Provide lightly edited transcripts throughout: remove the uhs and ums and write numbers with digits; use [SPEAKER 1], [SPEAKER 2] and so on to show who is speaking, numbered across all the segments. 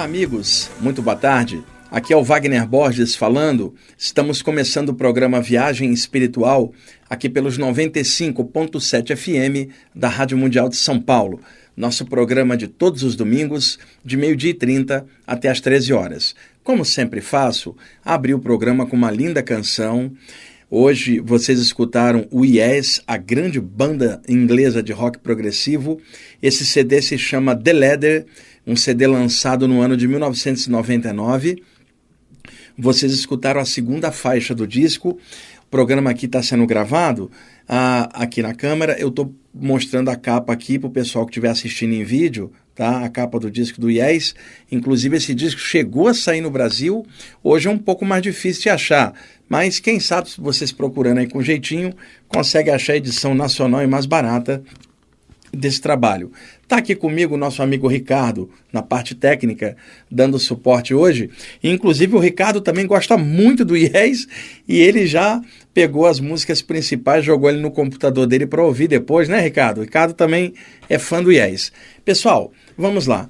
[SPEAKER 1] amigos, muito boa tarde. Aqui é o Wagner Borges falando. Estamos começando o programa Viagem Espiritual aqui pelos 95.7 FM da Rádio Mundial de São Paulo. Nosso programa de todos os domingos, de 12h30 até às 13 horas. Como sempre faço, abri o programa com uma linda canção. Hoje vocês escutaram o Yes, a grande banda inglesa de rock progressivo. Esse CD se chama The Ladder, um CD lançado no ano de 1999. Vocês escutaram a segunda faixa do disco. O programa aqui está sendo gravado aqui na câmera. Eu estou mostrando a capa aqui para o pessoal que estiver assistindo em vídeo, tá? A capa do disco do Yes. Inclusive esse disco chegou a sair no Brasil. Hoje é um pouco mais difícil de achar, mas quem sabe, se vocês procurando aí com jeitinho, consegue achar a edição nacional e mais barata desse trabalho. Está aqui comigo o nosso amigo Ricardo, na parte técnica, dando suporte hoje. E, inclusive, o Ricardo também gosta muito do Yes e ele já pegou as músicas principais, jogou ele no computador dele para ouvir depois, né, Ricardo? O Ricardo também é fã do Yes. Pessoal, vamos lá.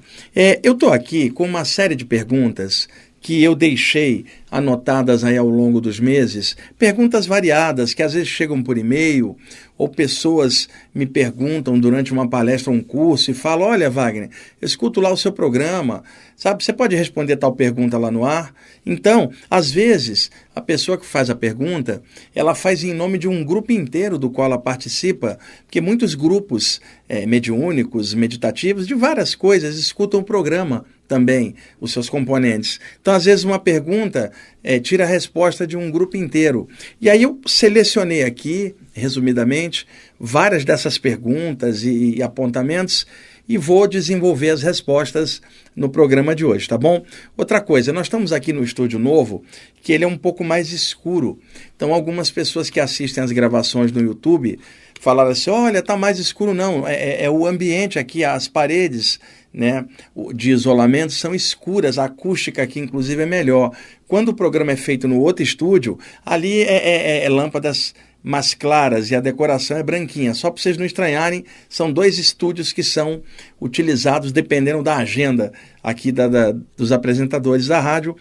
[SPEAKER 1] Eu estou aqui com uma série de perguntas que eu deixei anotadas aí ao longo dos meses, perguntas variadas que às vezes chegam por e-mail, ou pessoas me perguntam durante uma palestra ou um curso e falam: olha, Wagner, eu escuto lá o seu programa, sabe, você pode responder tal pergunta lá no ar? Então, às vezes, a pessoa que faz a pergunta, ela faz em nome de um grupo inteiro do qual ela participa, porque muitos grupos mediúnicos, meditativos, de várias coisas, escutam o programa também, os seus componentes. Então, às vezes, uma pergunta tira a resposta de um grupo inteiro. E aí eu selecionei aqui, resumidamente, várias dessas perguntas e apontamentos e vou desenvolver as respostas no programa de hoje, tá bom? Outra coisa, nós estamos aqui no estúdio novo, que ele é um pouco mais escuro. Então, algumas pessoas que assistem as gravações no YouTube falaram assim: olha, tá mais escuro não, é o ambiente aqui, as paredes, né, de isolamento são escuras, a acústica aqui inclusive é melhor. Quando o programa é feito no outro estúdio, ali é lâmpadas mais claras e a decoração é branquinha. Só para vocês não estranharem, são dois estúdios que são utilizados dependendo da agenda aqui dos apresentadores da rádio,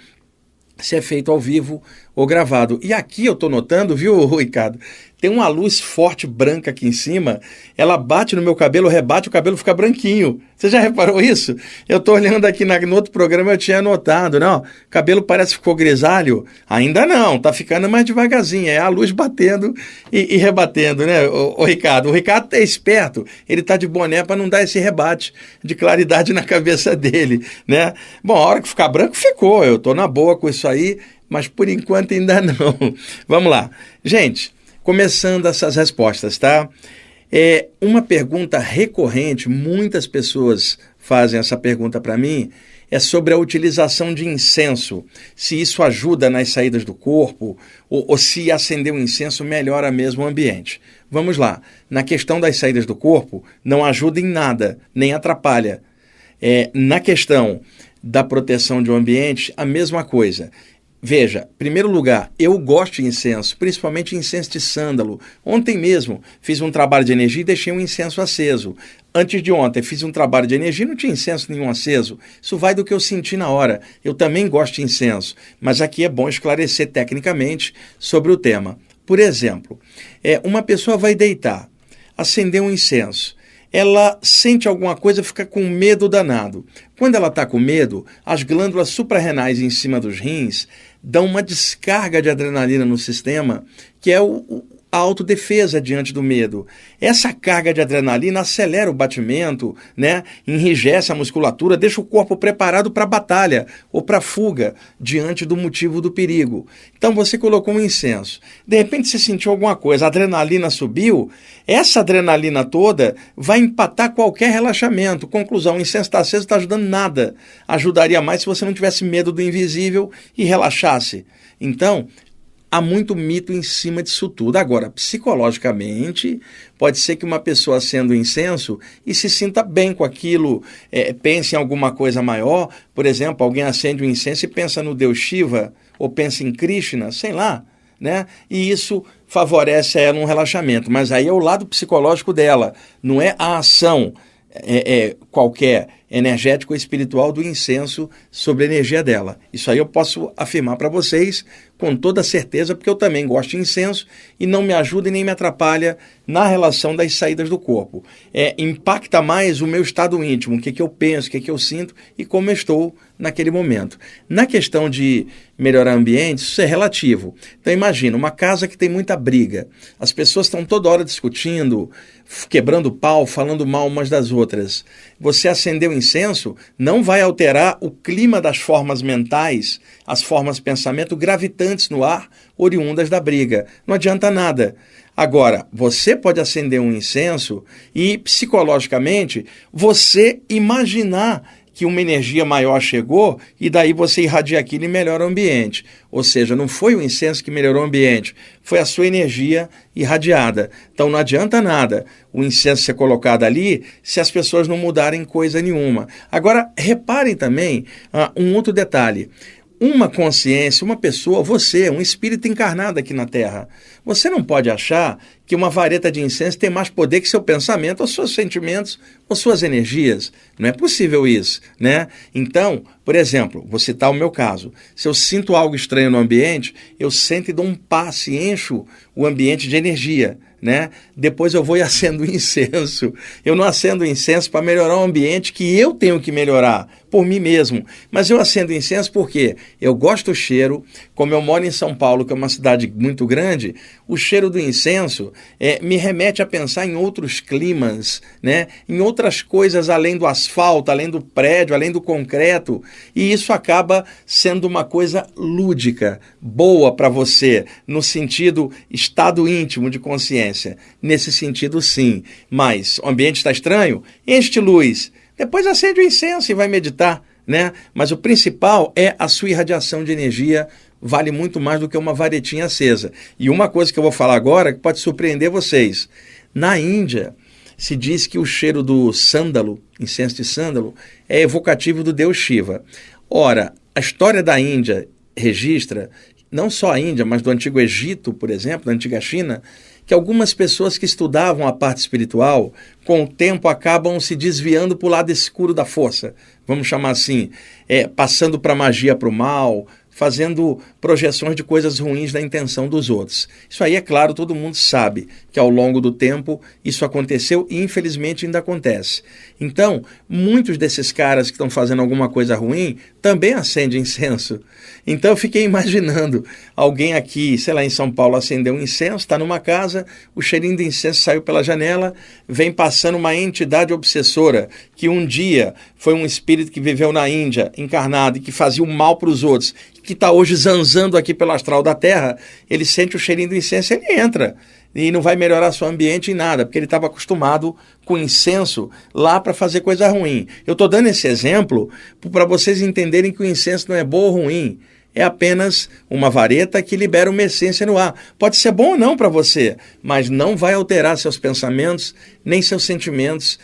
[SPEAKER 1] se é feito ao vivo ou gravado. E aqui eu estou notando, viu, Ricardo? Tem uma luz forte branca aqui em cima, ela bate no meu cabelo, rebate, o cabelo fica branquinho. Você já reparou isso? Eu estou olhando aqui no outro programa, eu tinha notado, não? O cabelo parece que ficou grisalho. Ainda não, tá ficando mais devagarzinho, é a luz batendo e rebatendo, né, o Ricardo? O Ricardo é esperto, ele tá de boné para não dar esse rebate de claridade na cabeça dele, né? Bom, a hora que ficar branco, ficou, eu tô na boa com isso aí, mas por enquanto ainda não. Vamos lá. Gente, começando essas respostas, tá? Uma pergunta recorrente, muitas pessoas fazem essa pergunta para mim, é sobre a utilização de incenso. Se isso ajuda nas saídas do corpo, ou se acender um incenso melhora mesmo o ambiente. Vamos lá. Na questão das saídas do corpo, não ajuda em nada, nem atrapalha. Na questão da proteção de um ambiente, a mesma coisa. Veja, em primeiro lugar, eu gosto de incenso, principalmente incenso de sândalo. Ontem mesmo fiz um trabalho de energia e deixei um incenso aceso. Antes de ontem fiz um trabalho de energia e não tinha incenso nenhum aceso. Isso vai do que eu senti na hora. Eu também gosto de incenso, mas aqui é bom esclarecer tecnicamente sobre o tema. Por exemplo, uma pessoa vai deitar, acender um incenso. Ela sente alguma coisa, fica com medo danado. Quando ela está com medo, as glândulas suprarrenais em cima dos rins dão uma descarga de adrenalina no sistema, que é a autodefesa diante do medo. Essa carga de adrenalina acelera o batimento, né? Enrijece a musculatura, deixa o corpo preparado para a batalha ou para a fuga diante do motivo do perigo. Então você colocou um incenso. De repente você sentiu alguma coisa, a adrenalina subiu, essa adrenalina toda vai empatar qualquer relaxamento. Conclusão, o incenso está aceso, não está ajudando nada. Ajudaria mais se você não tivesse medo do invisível e relaxasse. Então, há muito mito em cima disso tudo. Agora, psicologicamente, pode ser que uma pessoa acenda o incenso e se sinta bem com aquilo, pense em alguma coisa maior. Por exemplo, alguém acende um incenso e pensa no Deus Shiva, ou pensa em Krishna, sei lá, né? E isso favorece a ela um relaxamento. Mas aí é o lado psicológico dela, não é a ação qualquer, energético ou espiritual do incenso sobre a energia dela. Isso aí eu posso afirmar para vocês com toda certeza, porque eu também gosto de incenso e não me ajuda e nem me atrapalha na relação das saídas do corpo. Impacta mais o meu estado íntimo, o que eu penso, o que eu sinto e como eu estou naquele momento. Na questão de melhorar ambientes, isso é relativo. Então imagina, uma casa que tem muita briga, as pessoas estão toda hora discutindo, quebrando pau, falando mal umas das outras. Você acender o incenso não vai alterar o clima das formas mentais, as formas de pensamento gravitantes no ar, oriundas da briga. Não adianta nada. Agora, você pode acender um incenso e, psicologicamente, você imaginar que uma energia maior chegou e daí você irradia aquilo e melhora o ambiente. Ou seja, não foi o incenso que melhorou o ambiente, foi a sua energia irradiada. Então não adianta nada o incenso ser colocado ali se as pessoas não mudarem coisa nenhuma. Agora, reparem também um outro detalhe. Uma consciência, uma pessoa, você, um espírito encarnado aqui na Terra. Você não pode achar que uma vareta de incenso tem mais poder que seu pensamento, ou seus sentimentos, ou suas energias. Não é possível isso, né? Então, por exemplo, vou citar o meu caso. Se eu sinto algo estranho no ambiente, eu sento e dou um passe, encho o ambiente de energia, né? Depois eu vou e acendo o incenso. Eu não acendo o incenso para melhorar o ambiente que eu tenho que melhorar por mim mesmo. Mas eu acendo o incenso porque eu gosto do cheiro. Como eu moro em São Paulo, que é uma cidade muito grande, o cheiro do incenso me remete a pensar em outros climas, né? Em outras coisas além do asfalto, além do prédio, além do concreto. E isso acaba sendo uma coisa lúdica, boa para você, no sentido estado íntimo de consciência. Nesse sentido, sim. Mas o ambiente está estranho? Enche de luz. Depois acende o incenso e vai meditar, né? Mas o principal é a sua irradiação de energia, vale muito mais do que uma varetinha acesa. E uma coisa que eu vou falar agora que pode surpreender vocês. Na Índia, se diz que o cheiro do sândalo, incenso de sândalo, é evocativo do deus Shiva. Ora, a história da Índia registra, não só a Índia, mas do Antigo Egito, por exemplo, da Antiga China, que algumas pessoas que estudavam a parte espiritual, com o tempo acabam se desviando para o lado escuro da força, vamos chamar assim, passando para a magia, para o mal, fazendo projeções de coisas ruins na intenção dos outros. Isso aí, é claro, todo mundo sabe que ao longo do tempo isso aconteceu e infelizmente ainda acontece. Então, muitos desses caras que estão fazendo alguma coisa ruim também acendem incenso. Então eu fiquei imaginando alguém aqui, sei lá, em São Paulo, acendeu um incenso, está numa casa, o cheirinho de incenso saiu pela janela, vem passando uma entidade obsessora que um dia foi um espírito que viveu na Índia, encarnado, e que fazia o mal para os outros, que está hoje zanzando aqui pelo astral da Terra, ele sente o cheirinho do incenso, ele entra. E não vai melhorar seu ambiente em nada, porque ele estava acostumado com incenso lá para fazer coisa ruim. Eu estou dando esse exemplo para vocês entenderem que o incenso não é bom ou ruim. É apenas uma vareta que libera uma essência no ar. Pode ser bom ou não para você, mas não vai alterar seus pensamentos, nem seus sentimentos.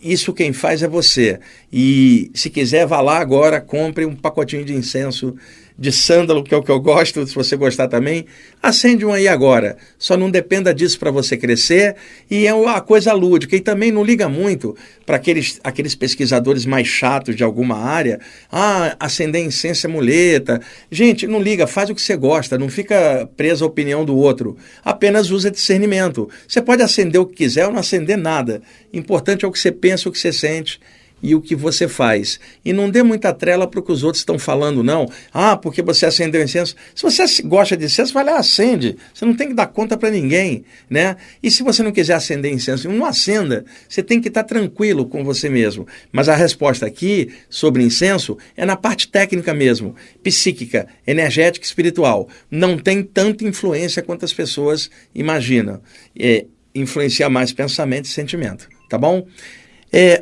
[SPEAKER 1] Isso quem faz é você. E se quiser, vá lá agora, compre um pacotinho de incenso de sândalo, que é o que eu gosto, se você gostar também, acende um aí agora. Só não dependa disso para você crescer, e é uma coisa lúdica. E também não liga muito para aqueles pesquisadores mais chatos de alguma área. Acender incenso é muleta. Gente, não liga, faz o que você gosta, não fica preso à opinião do outro. Apenas usa discernimento. Você pode acender o que quiser ou não acender nada. Importante é o que você pensa, o que você sente e o que você faz. E não dê muita trela para o que os outros estão falando, não. Porque você acendeu incenso. Se você gosta de incenso, vai lá, acende. Você não tem que dar conta para ninguém, né? E se você não quiser acender incenso, não acenda. Você tem que estar tranquilo com você mesmo. Mas a resposta aqui sobre incenso é na parte técnica mesmo, psíquica, energética e espiritual. Não tem tanta influência quanto as pessoas imaginam. Influencia mais pensamento e sentimento, tá bom?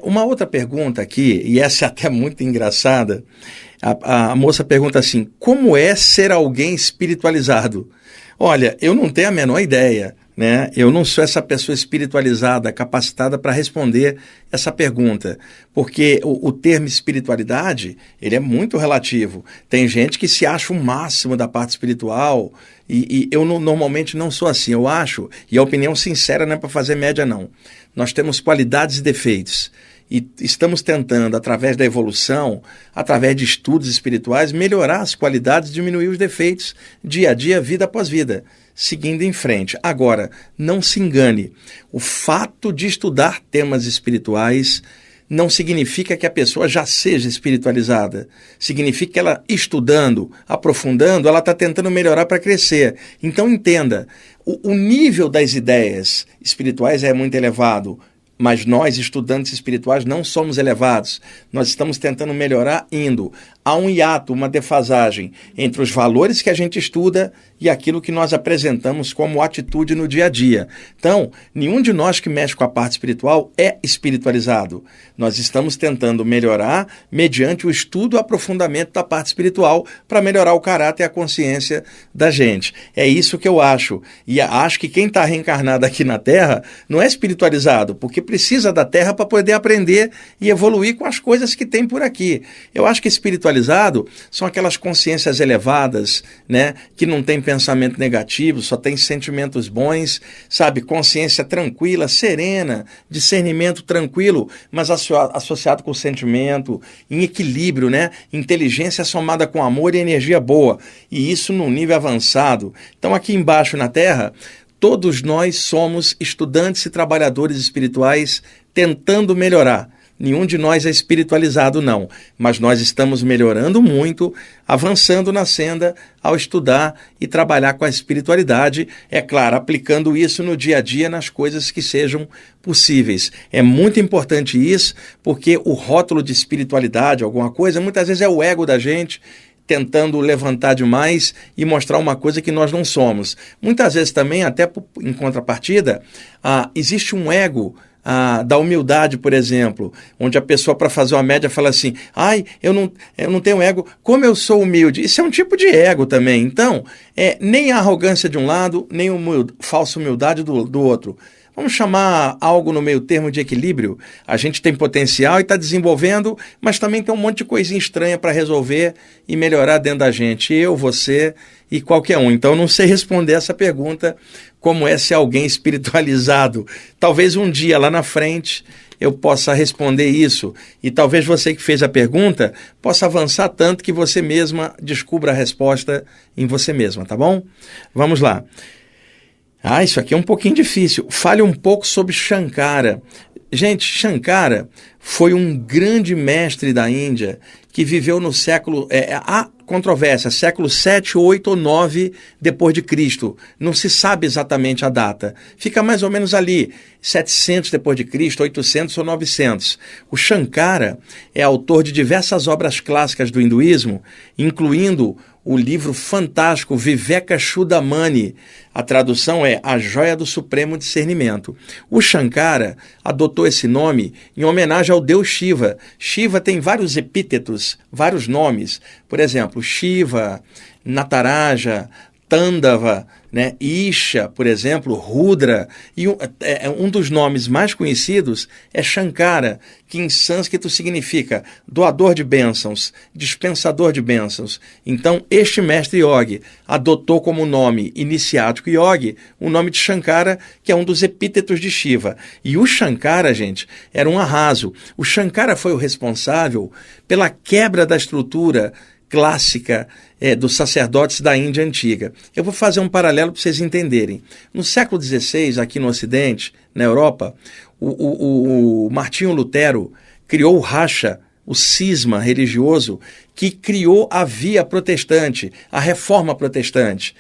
[SPEAKER 1] Uma outra pergunta aqui, e essa é até muito engraçada, a moça pergunta assim: como é ser alguém espiritualizado? Olha, eu não tenho a menor ideia, né? Eu não sou essa pessoa espiritualizada, capacitada para responder essa pergunta, porque o termo espiritualidade, ele é muito relativo. Tem gente que se acha o máximo da parte espiritual, e eu normalmente não sou assim. Eu acho, e a opinião sincera não é para fazer média não, nós temos qualidades e defeitos, e estamos tentando, através da evolução, através de estudos espirituais, melhorar as qualidades, diminuir os defeitos, dia a dia, vida após vida, seguindo em frente. Agora, não se engane, o fato de estudar temas espirituais não significa que a pessoa já seja espiritualizada. Significa que ela, estudando, aprofundando, ela está tentando melhorar para crescer. Então entenda, o nível das ideias espirituais é muito elevado, mas nós, estudantes espirituais, não somos elevados. Nós estamos tentando melhorar indo. Há um hiato, uma defasagem entre os valores que a gente estuda e aquilo que nós apresentamos como atitude no dia a dia. Então, nenhum de nós que mexe com a parte espiritual é espiritualizado. Nós estamos tentando melhorar mediante o estudo e aprofundamento da parte espiritual para melhorar o caráter e a consciência da gente. É isso que eu acho. E acho que quem está reencarnado aqui na Terra não é espiritualizado, porque precisa da Terra para poder aprender e evoluir com as coisas que tem por aqui. Eu acho que espiritualizado são aquelas consciências elevadas, né, que não tem pensamento negativo, só tem sentimentos bons, sabe, consciência tranquila, serena, discernimento tranquilo, mas associado com sentimento, em equilíbrio, né, inteligência somada com amor e energia boa, e isso num nível avançado. Então aqui embaixo na Terra, todos nós somos estudantes e trabalhadores espirituais tentando melhorar. Nenhum de nós é espiritualizado, não, mas nós estamos melhorando muito, avançando na senda ao estudar e trabalhar com a espiritualidade, é claro, aplicando isso no dia a dia nas coisas que sejam possíveis. É muito importante isso, porque o rótulo de espiritualidade, alguma coisa, muitas vezes é o ego da gente tentando levantar demais e mostrar uma coisa que nós não somos. Muitas vezes também, até em contrapartida, existe um ego da humildade, por exemplo, onde a pessoa, para fazer uma média, fala assim: ai, eu não tenho ego, como eu sou humilde. Isso é um tipo de ego também. Então, nem a arrogância de um lado, nem a falsa humildade do outro. Vamos chamar algo no meio termo de equilíbrio. A gente tem potencial e está desenvolvendo, mas também tem um monte de coisinha estranha para resolver e melhorar dentro da gente. Eu, você e qualquer um. Então, não sei responder essa pergunta, como é ser alguém espiritualizado. Talvez um dia lá na frente eu possa responder isso. E talvez você que fez a pergunta possa avançar tanto que você mesma descubra a resposta em você mesma, tá bom? Vamos lá. Isso aqui é um pouquinho difícil. Fale um pouco sobre Shankara. Gente, Shankara foi um grande mestre da Índia que viveu no século... há controvérsia, século 7, 8 ou 9 depois de Cristo. Não se sabe exatamente a data. Fica mais ou menos ali, 700 depois de Cristo, 800 ou 900. O Shankara é autor de diversas obras clássicas do hinduísmo, incluindo o livro fantástico Vivekachudamani. A tradução é A Joia do Supremo Discernimento. O Shankara adotou esse nome em homenagem ao deus Shiva. Shiva tem vários epítetos, vários nomes. Por exemplo, Shiva, Nataraja, Tandava, né? Isha, por exemplo, Rudra. E um dos nomes mais conhecidos é Shankara, que em sânscrito significa doador de bênçãos, dispensador de bênçãos. Então, este mestre yogi adotou como nome iniciático yogi o nome de Shankara, que é um dos epítetos de Shiva. E o Shankara, gente, era um arraso. O Shankara foi o responsável pela quebra da estrutura clássica dos sacerdotes da Índia antiga. Eu vou fazer um paralelo para vocês entenderem. No século XVI, aqui no Ocidente, na Europa, o Martinho Lutero criou o racha, o cisma religioso, que criou a via protestante, a reforma protestante,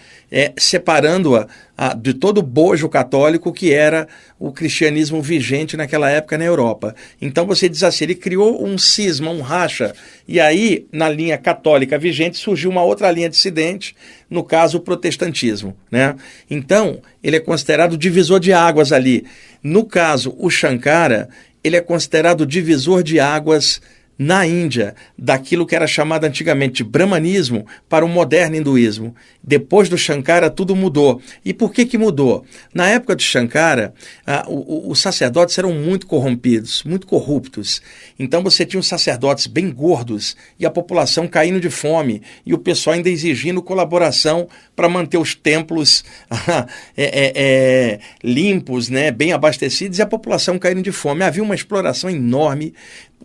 [SPEAKER 1] separando-a de todo o bojo católico que era o cristianismo vigente naquela época na Europa. Então você diz assim, ele criou um cisma, um racha, e aí na linha católica vigente surgiu uma outra linha dissidente, no caso o protestantismo, né? Então ele é considerado divisor de águas ali. No caso o Shankara, ele é considerado divisor de águas na Índia, daquilo que era chamado antigamente de brahmanismo para o moderno hinduísmo. Depois do Shankara, tudo mudou. E por que mudou? Na época de Shankara, os sacerdotes eram muito corrompidos, muito corruptos. Então você tinha os sacerdotes bem gordos e a população caindo de fome e o pessoal ainda exigindo colaboração para manter os templos limpos, né, bem abastecidos, e a população caindo de fome. Havia uma exploração enorme,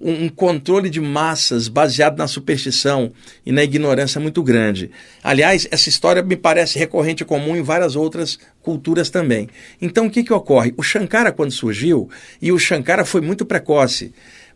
[SPEAKER 1] um controle de massas baseado na superstição e na ignorância muito grande. Aliás, essa história me parece recorrente e comum em várias outras culturas também. Então, o que ocorre? O Shankara, quando surgiu, e o Shankara foi muito precoce,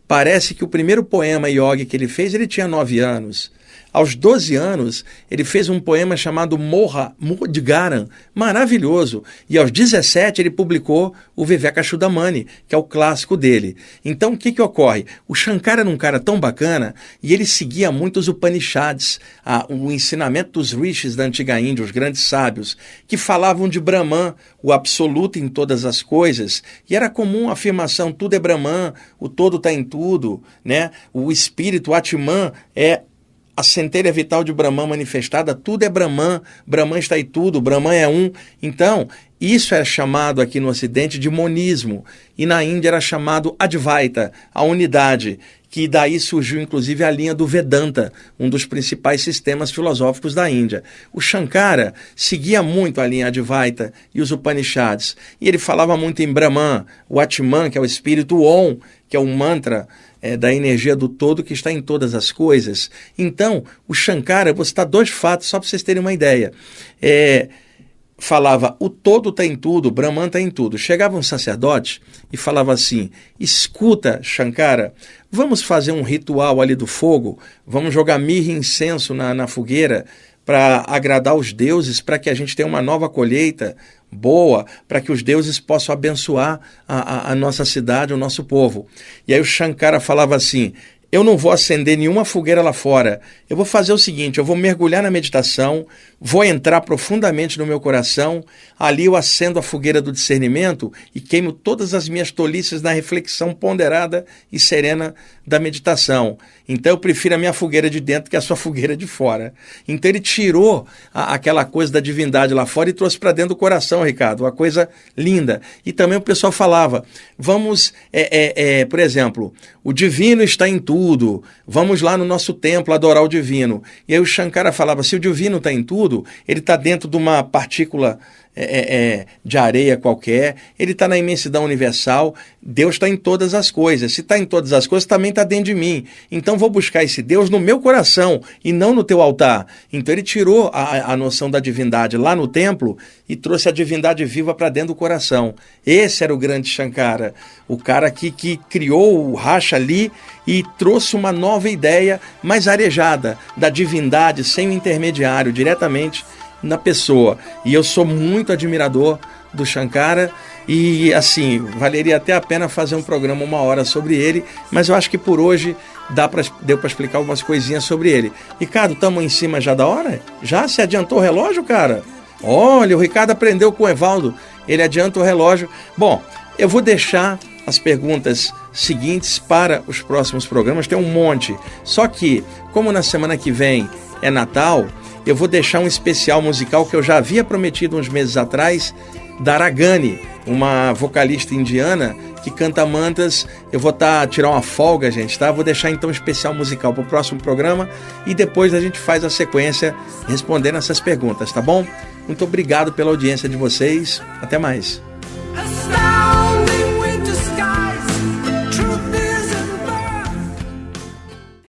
[SPEAKER 1] parece que o primeiro poema yogi que ele fez, ele tinha 9 anos. Aos 12 anos, ele fez um poema chamado Moha Mudgaram, maravilhoso. E aos 17, ele publicou o Vivekachudamani, que é o clássico dele. Então, o que ocorre? O Shankara era um cara tão bacana e ele seguia muito os Upanishads, o ensinamento dos rishis da antiga Índia, os grandes sábios, que falavam de Brahman, o absoluto em todas as coisas. E era comum a afirmação, tudo é Brahman, o todo está em tudo, né? O espírito, o Atman, é a centelha vital de Brahman manifestada, tudo é Brahman, Brahman está em tudo, Brahman é um. Então, isso é chamado aqui no Ocidente de monismo, e na Índia era chamado Advaita, a unidade, que daí surgiu inclusive a linha do Vedanta, um dos principais sistemas filosóficos da Índia. O Shankara seguia muito a linha Advaita e os Upanishads, e ele falava muito em Brahman, o Atman, que é o espírito, o Om, que é o mantra da energia do todo que está em todas as coisas. Então, o Shankara, vou citar 2 fatos só para vocês terem uma ideia. Falava, o todo está em tudo, Brahman está em tudo. Chegava um sacerdote e falava assim, escuta, Shankara, vamos fazer um ritual ali do fogo, vamos jogar mirra e incenso na fogueira para agradar os deuses, para que a gente tenha uma nova colheita boa, para que os deuses possam abençoar a nossa cidade, o nosso povo. E aí o Shankara falava assim, eu não vou acender nenhuma fogueira lá fora, eu vou fazer o seguinte, eu vou mergulhar na meditação, vou entrar profundamente no meu coração, ali eu acendo a fogueira do discernimento e queimo todas as minhas tolices na reflexão ponderada e serena da meditação. Então eu prefiro a minha fogueira de dentro que a sua fogueira de fora. Então ele tirou aquela coisa da divindade lá fora e trouxe para dentro do coração, Ricardo, uma coisa linda. E também o pessoal falava, vamos, por exemplo, o divino está em tudo, vamos lá no nosso templo adorar o divino. E aí o Shankara falava, se o divino está em tudo, ele está dentro de uma partícula de areia qualquer, ele está na imensidão universal, Deus está em todas as coisas. Se está em todas as coisas, também está dentro de mim. Então vou buscar esse Deus no meu coração e não no teu altar. Então ele tirou a noção da divindade lá no templo e trouxe a divindade viva para dentro do coração. Esse era o grande Shankara, o cara que criou o racha ali e trouxe uma nova ideia mais arejada da divindade sem o intermediário, diretamente na pessoa. E eu sou muito admirador do Shankara e, assim, valeria até a pena fazer um programa 1 hora sobre ele, mas eu acho que por hoje deu para explicar algumas coisinhas sobre ele. Ricardo, estamos em cima já da hora? Já se adiantou o relógio, cara? Olha, o Ricardo aprendeu com o Evaldo, ele adianta o relógio. Bom, eu vou deixar as perguntas seguintes para os próximos programas, tem um monte, só que, como na semana que vem é Natal, eu vou deixar um especial musical que eu já havia prometido uns meses atrás, da Ragani, uma vocalista indiana que canta mantras. Eu vou tirar uma folga, gente, tá? Vou deixar então um especial musical para o próximo programa e depois a gente faz a sequência respondendo essas perguntas, tá bom? Muito obrigado pela audiência de vocês. Até mais.